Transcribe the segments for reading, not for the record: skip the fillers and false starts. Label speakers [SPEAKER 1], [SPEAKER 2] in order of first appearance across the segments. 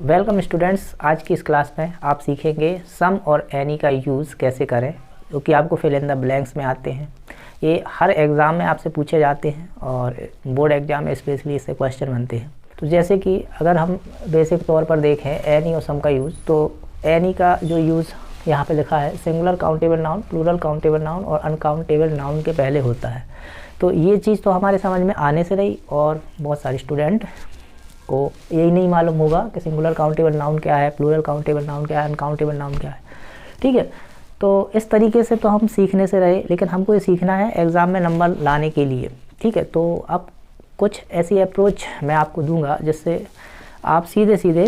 [SPEAKER 1] Welcome students. आज की इस क्लास में आप सीखेंगे सम और एनी का यूज़ कैसे करें, जो कि आपको फिल इन द ब्लैंक्स में आते हैं। ये हर एग्ज़ाम में आपसे पूछे जाते हैं और बोर्ड एग्ज़ाम में स्पेशली इससे क्वेश्चन बनते हैं। तो जैसे कि अगर हम बेसिक तौर पर देखें एनी और सम का यूज़, तो एनी का जो यूज़ यहाँ पे लिखा है singular countable noun, plural countable noun और अनकाउंटेबल नाउन के पहले होता है। तो ये चीज़ तो हमारे समझ में आने से रही और बहुत सारे स्टूडेंट को यही नहीं मालूम होगा कि सिंगुलर काउंटेबल नाउन क्या है, प्लूरल काउंटेबल नाउन क्या है, अनकाउंटेबल नाउन क्या है। ठीक है, तो इस तरीके से तो हम सीखने से रहे, लेकिन हमको ये सीखना है एग्ज़ाम में नंबर लाने के लिए। ठीक है, तो अब कुछ ऐसी अप्रोच मैं आपको दूंगा जिससे आप सीधे सीधे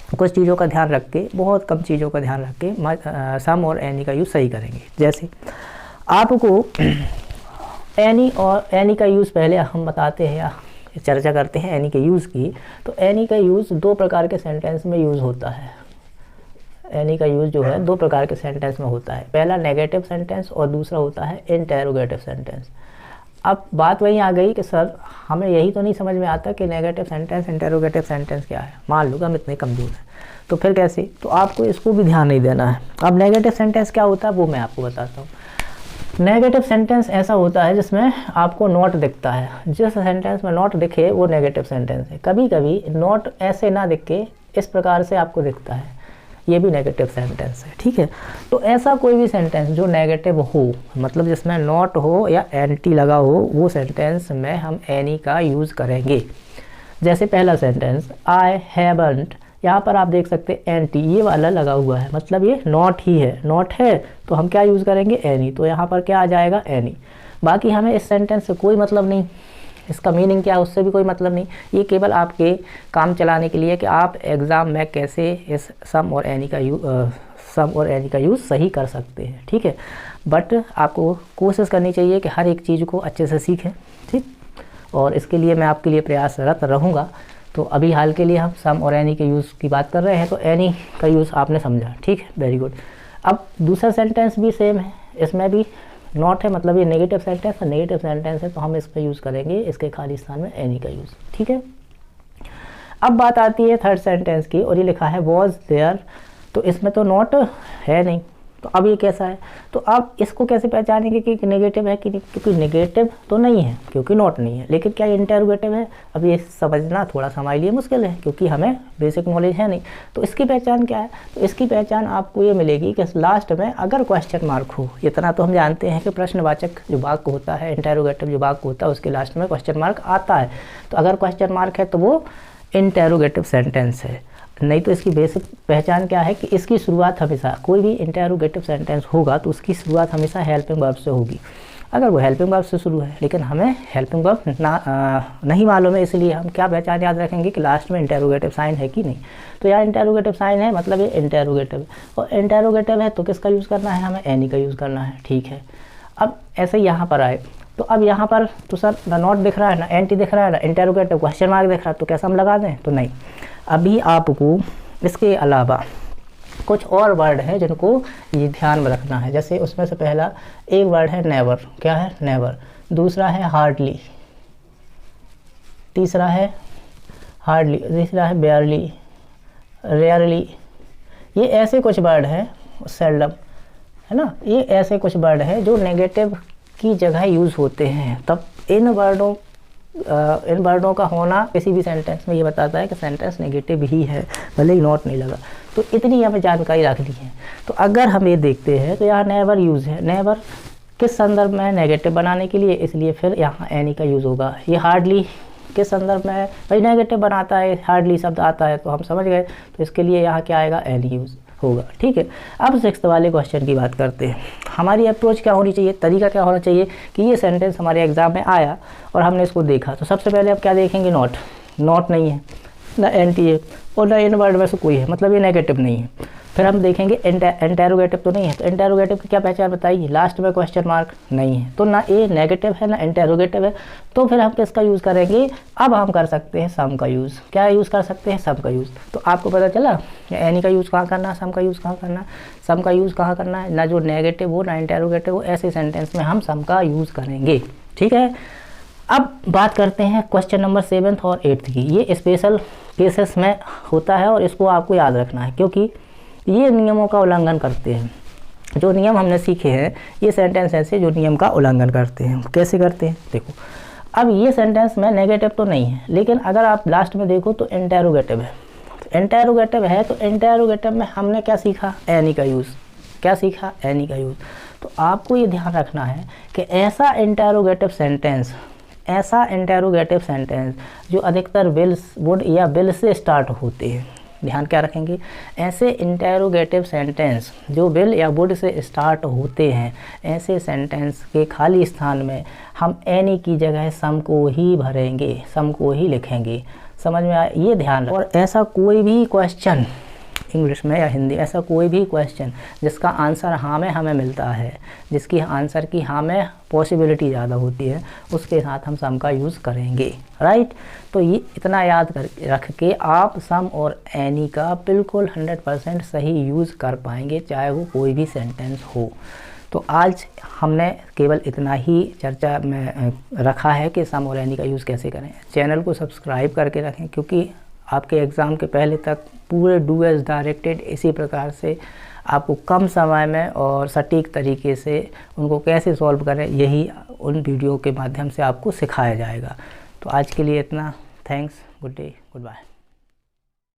[SPEAKER 1] कुछ चीज़ों का ध्यान रख के, बहुत कम चीज़ों का ध्यान रख के सम और एनी का यूज़ सही करेंगे। जैसे आपको एनी और एनी का यूज़ पहले हम बताते हैं या चर्चा करते हैं एनी के यूज़ की। तो एनी का यूज़ दो प्रकार के सेंटेंस में यूज़ होता है। एनी का यूज़ जो है दो प्रकार के सेंटेंस में होता है, पहला नेगेटिव सेंटेंस और दूसरा होता है इंटेरोगेटिव सेंटेंस। अब बात वहीं आ गई कि सर हमें यही तो नहीं समझ में आता कि नेगेटिव सेंटेंस इंटेरोगेटिव सेंटेंस क्या है। मान लो हम इतने कमज़ोर हैं तो फिर कैसे, तो आपको इसको भी ध्यान नहीं देना है। अब नेगेटिव सेंटेंस क्या होता है वो मैं आपको बताता हूँ। नेगेटिव सेंटेंस ऐसा होता है जिसमें आपको नॉट दिखता है। जिस सेंटेंस में नॉट दिखे वो नेगेटिव सेंटेंस है। कभी कभी नॉट ऐसे ना दिख के इस प्रकार से आपको दिखता है, ये भी नेगेटिव सेंटेंस है। ठीक है, तो ऐसा कोई भी सेंटेंस जो नेगेटिव हो, मतलब जिसमें नॉट हो या एंटी लगा हो, वो सेंटेंस में हम एनी का यूज़ करेंगे। जैसे पहला सेंटेंस आई हैवंट, यहाँ पर आप देख सकते हैं एंटी ये वाला लगा हुआ है, मतलब ये नॉट ही है। नॉट है तो हम क्या यूज़ करेंगे, एनी। तो यहाँ पर क्या आ जाएगा, एनी। बाकी हमें इस सेंटेंस से कोई मतलब नहीं, इसका मीनिंग क्या है उससे भी कोई मतलब नहीं। ये केवल आपके काम चलाने के लिए कि आप एग्ज़ाम में कैसे इस सम और एनी का यूज़ सही कर सकते हैं। ठीक है, बट आपको कोशिश करनी चाहिए कि हर एक चीज़ को अच्छे से सीखें। ठीक, और इसके लिए मैं आपके लिए प्रयासरत रहूँगा। तो अभी हाल के लिए हम सम और एनी के यूज़ की बात कर रहे हैं, तो एनी का यूज़ आपने समझा। ठीक है, वेरी गुड। अब दूसरा सेंटेंस भी सेम है, इसमें भी नॉट है, मतलब ये नेगेटिव सेंटेंस है। नेगेटिव सेंटेंस है तो हम इस पर यूज़ करेंगे इसके खाली स्थान में एनी का यूज़। ठीक है, अब बात आती है थर्ड सेंटेंस की, और ये लिखा है वॉज देयर। तो इसमें तो नॉट है नहीं, तो अब ये कैसा है, तो अब इसको कैसे पहचानेंगे कि नेगेटिव है कि नहीं, क्योंकि नेगेटिव तो नहीं है क्योंकि नॉट नहीं है, लेकिन क्या इंटेरोगेटिव है। अब ये समझना थोड़ा सा हमारे लिए मुश्किल है क्योंकि हमें बेसिक नॉलेज है नहीं। तो इसकी पहचान क्या है, तो इसकी पहचान आपको ये मिलेगी कि लास्ट में अगर क्वेश्चन मार्क हो, इतना तो हम जानते हैं कि प्रश्नवाचक जो वाक्य होता है, इंटेरोगेटिव जो वाक्य होता है, उसके लास्ट में क्वेश्चन मार्क आता है। तो अगर क्वेश्चन मार्क है तो वो इंटेरोगेटिव सेंटेंस है। नहीं तो इसकी बेसिक पहचान क्या है कि इसकी शुरुआत हमेशा, कोई भी इंटेरोगेटिव सेंटेंस होगा तो उसकी शुरुआत हमेशा हेल्पिंग वर्ब से होगी। अगर वो हेल्पिंग वर्ब से शुरू है, लेकिन हमें हेल्पिंग वर्ब नहीं मालूम है, इसलिए हम क्या पहचान याद रखेंगे कि लास्ट में इंटेरोगेटिव साइन है कि नहीं। तो यहाँ इंटेरोगेटिव साइन है मतलब ये इंटेरोगेटिव, और इंटेरोगेटिव है तो किसका यूज़ करना है, हमें एनी का यूज़ करना है। ठीक है, अब ऐसे यहाँ पर आए तो अब यहाँ पर तो सर ना नॉट दिख रहा है, ना एंटी दिख रहा है, ना इंटेरोगेटिव क्वेश्चन मार्क दिख रहा है, तो कैसा हम लगा दें, तो नहीं। अभी आपको इसके अलावा कुछ और वर्ड हैं जिनको ये ध्यान में रखना है। जैसे उसमें से पहला एक वर्ड है नेवर, क्या है, नेवर। दूसरा है हार्डली, तीसरा है हार्डली, तीसरा है बेयरली, रेयरली। ये ऐसे कुछ वर्ड हैं, सेल्डम, है ना, ये ऐसे कुछ वर्ड हैं जो नेगेटिव की जगह यूज़ होते हैं। तब इन वर्डों का होना किसी भी सेंटेंस में ये बताता है कि सेंटेंस नेगेटिव ही है, भले ही नॉट नहीं लगा। तो इतनी हमें जानकारी रखनी है। तो अगर हम ये देखते हैं तो यहाँ नेवर यूज़ है, नेवर किस संदर्भ में, नेगेटिव बनाने के लिए, इसलिए फिर यहाँ एनी का यूज़ होगा। ये हार्डली किस संदर्भ में, भाई नेगेटिव बनाता है, हार्डली शब्द आता है तो हम समझ गए, तो इसके लिए यहाँ क्या आएगा, एनी यूज़ होगा। ठीक है, अब सिक्स्थ वाले क्वेश्चन की बात करते हैं। हमारी अप्रोच क्या होनी चाहिए, तरीका क्या होना चाहिए कि ये सेंटेंस हमारे एग्जाम में आया और हमने इसको देखा, तो सबसे पहले अब क्या देखेंगे, नॉट। नॉट नहीं है, ना एंटी है, और ना इन वर्ड में से कोई है, मतलब ये नेगेटिव नहीं है। फिर हम देखेंगे इंटेरोगेटिव तो नहीं है, तो इंटेरोगेटिव की क्या पहचान बताइए, लास्ट में क्वेश्चन मार्क नहीं है, तो ना ये नेगेटिव है ना इंटेरोगेटिव है, तो फिर हम किसका यूज़ करेंगे, अब हम कर सकते हैं सम का यूज़। क्या यूज़ कर सकते हैं, सम का यूज़। तो आपको पता चला एनी का यूज़ कहाँ करना है, सम का यूज़ कहाँ करना है। सम का यूज़ कहाँ करना है, ना जो नेगेटिव हो ना इंटेरोगेटिव हो, ऐसे सेंटेंस में हम सम का यूज़ करेंगे। ठीक है, अब बात करते हैं क्वेश्चन नंबर 7 और 8 की। ये स्पेशल केसेस में होता है और इसको आपको याद रखना है, क्योंकि ये नियमों का उल्लंघन करते हैं। जो नियम हमने सीखे हैं, ये सेंटेंस ऐसे जो नियम का उल्लंघन करते हैं। कैसे करते हैं देखो। अब ये सेंटेंस में नेगेटिव तो नहीं है, लेकिन अगर आप लास्ट में देखो तो इंटेरोगेटिव है। इंटेरोगेटिव है तो इंटेरोगेटिव में हमने क्या सीखा? एनी का यूज़। क्या सीखा? एनी का यूज़। तो आपको ये ध्यान रखना है कि ऐसा इंटेरोगेटिव सेंटेंस जो अधिकतर विल्स, वुड या विल से स्टार्ट होते हैं। ध्यान क्या रखेंगे? ऐसे इंटेरोगेटिव सेंटेंस जो विल या वुड से स्टार्ट होते हैं, ऐसे सेंटेंस के खाली स्थान में हम एनी की जगह सम को ही भरेंगे, सम को ही लिखेंगे। समझ में आया? ये ध्यान रखें। और ऐसा कोई भी क्वेश्चन इंग्लिश में या हिंदी, ऐसा कोई भी क्वेश्चन जिसका आंसर हाँ में हमें मिलता है, जिसकी आंसर की हाँ में पॉसिबिलिटी ज़्यादा होती है, उसके साथ हम सम का यूज़ करेंगे। राइट? तो ये इतना याद रख के आप सम और एनी का बिल्कुल 100% सही यूज़ कर पाएंगे, चाहे वो कोई भी सेंटेंस हो। तो आज हमने केवल इतना ही चर्चा में रखा है कि सम और एनी का यूज़ कैसे करें। चैनल को सब्सक्राइब करके रखें, क्योंकि आपके एग्ज़ाम के पहले तक पूरे डू एज डायरेक्टेड इसी प्रकार से आपको कम समय में और सटीक तरीके से उनको कैसे सॉल्व करें, यही उन वीडियो के माध्यम से आपको सिखाया जाएगा। तो आज के लिए इतना। Thanks, good day, good bye.